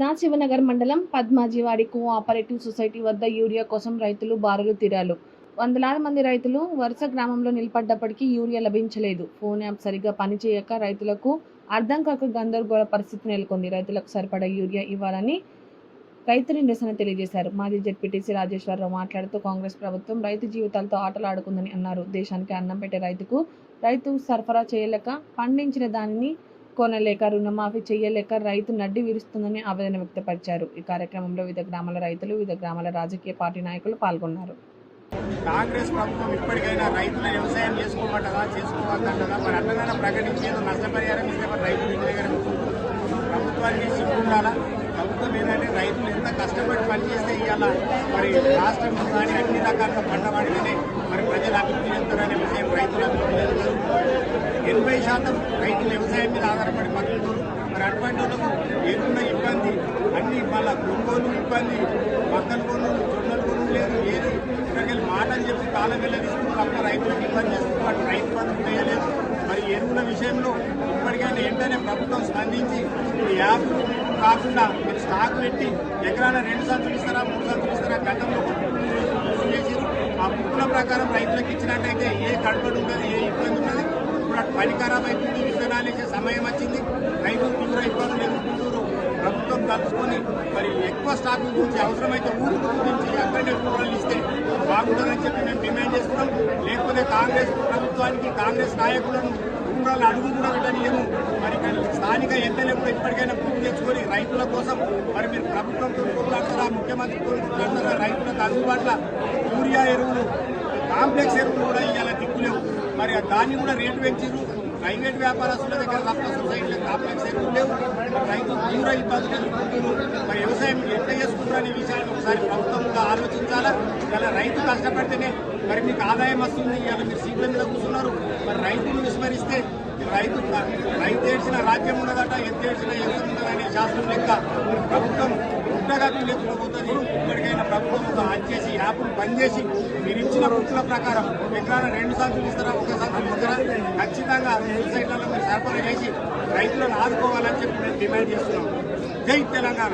సదాశివనగర్ మండలం పద్మాజీవాడి cooperative society వద్ద urea కోసం రైతులు బారులు తీరారు. వందలాది మంది రైతులు వరుస గ్రామంలో నిలబడ్డప్పటికీ యూరియా లభించలేదు. ఫోన్ యాప్ సరిగ్గా పనిచేయక రైతులకు అర్థం కాక గందరగోళ పరిస్థితి నెలకొంది. రైతులకు సరిపడా యూరియా ఇవ్వాలని రైతులు నిరసన తెలియజేశారు. మాజీ జెడ్పీటీసీ రాజేశ్వరరావు మాట్లాడుతూ కాంగ్రెస్ ప్రభుత్వం రైతు జీవితాలతో ఆటలాడుకుందని అన్నారు. దేశానికి అన్నం పెట్టే రైతు సరఫరా చేయలేక, పండించిన దానిని కొనలేక, రుణమాఫీ చేయలేక రైతు నడ్డి విరుస్తుందని ఆవేదన వ్యక్తపరిచారు. ఈ కార్యక్రమంలో వివిధ గ్రామాల రైతులు, వివిధ గ్రామాల రాజకీయ పార్టీ నాయకులు పాల్గొన్నారు. కాంగ్రెస్ ప్రభుత్వం ఇప్పటికైనా రైతుల వ్యవసాయం చేసుకోమంటదా, చేసుకోవద్దంటదా, మరి అన్నదాన ప్రకటించేదో నష్టపరిహారం ఇస్తే మరి రైతులు ఇంటి దగ్గర ప్రభుత్వానికి సిగ్గుండాలా? ప్రభుత్వం ఏంటంటే రైతులు ఎంత కష్టపడి పనిచేస్తే ఇవాళ మరి రాష్ట్రం కానీ అన్ని రకాలుగా పంటబడితేనే మరి ప్రజలు అభివృద్ధి చెందుతారనే విషయం రైతులు అభివృద్ధి చెందుతారు. 80% రైతులు వ్యవసాయం మీద ఆధారపడి బతుకుతారు. మరి అటువంటి వాళ్ళకు ఏమున్న ఇబ్బంది అన్ని మళ్ళా కొనుగోలు ఇబ్బంది, మక్కలు కొనుగోలు, జొన్నలు కొనుగోలు లేదు, ఏది ఇక్కడికి మాటలు చెప్పి కాలం వెళ్ళదీసుకుని తప్ప రైతులకు ఇబ్బంది చేస్తుంది. వాటి రైతు బంధు చేయలేదు. మరి ఎరువుల విషయంలో ఇప్పటికైనా వెంటనే ప్రభుత్వం స్పందించి ఈ యాప్ కాకుండా మీరు స్టాక్ పెట్టి ఎకరాన 2 సంచులు ఇస్తారా, 3 సంచులు ఇస్తారా, గతంలో చేసి ఆ బుక్కుల ప్రకారం రైతులకు ఇచ్చినట్టయితే ఏ గడబడి ఉన్నది, ఏ ఇబ్బంది ఉన్నది. ఇప్పుడు అటు పని ఖరాబ్ అవుతుంది, విత్తనాలు ఇచ్చే సమయం వచ్చింది, రైతులు తీవ్ర ఇబ్బందులు ఎదుర్కొంటున్నారు. ప్రభుత్వం కలుసుకొని మరి ఎక్కువ స్టాక్ గురించి అవసరమైతే ఊరికి గురించి అక్కడే కూరలు ఇస్తే బాగుంటుందని చెప్పి మేము డిమాండ్ చేస్తున్నాం. లేకపోతే కాంగ్రెస్ ప్రభుత్వానికి, కాంగ్రెస్ నాయకులను ఊరాలు అడుగు కూడా పెట్టనియము. మరి స్థానిక ఎమ్మెల్యే కూడా ఇప్పటికైనా పూర్తి తెచ్చుకొని రైతుల కోసం మరి మీరు ప్రభుత్వంతో కొట్లాడతారా, ముఖ్యమంత్రితో కొట్లాడతారా, రైతులకు అందుబాటులో యూరియా ఎరువులు, కాంప్లెక్స్ ఎరువులు కూడా ఇవాళ దిక్కులేవు. మరి దాన్ని కూడా రేటు పెంచారు. ప్రైవేట్ వ్యాపారస్తుల దగ్గర తప్ప సొసైటీలో కాంప్లెక్స్ ఎరువులు లేవు. రైతులు తీవ్ర ఇబ్బందులు ఎదుర్కొంటున్నారు. మరి వ్యవసాయం ఎట్లా చేసుకుంటారనే విషయాన్ని ఒకసారి ప్రభుత్వంగా ఆలోచించాలా. ఇలా రైతు కష్టపడితేనే మరి మీకు ఆదాయం వస్తుంది. ఇవాళ మీరు సీట్ల మీద కూర్చున్నారు. మరి రైతులు విస్మరిస్తే రైతు ఏడ్చిన రాజ్యం ఉండదట, ఎత్తేడ్చిన ఎవరు ఉండదనే శాస్త్రం లెక్క ప్రభుత్వం గుట్టగా లేకపోతుంది. ఇప్పటికైనా ప్రభుత్వం చేసి యాప్ను బంద్ చేసి మీరు ఇచ్చిన బుక్కుల ప్రకారం ఎకరాన 2 సంచులు ఇస్తారా, 1 సంచులు ఇస్తారా, ఖచ్చితంగా సొసైటీలలో మీరు సరఫరా చేసి రైతులను ఆదుకోవాలని చెప్పి మేము డిమాండ్ చేస్తున్నాం. జై తెలంగాణ.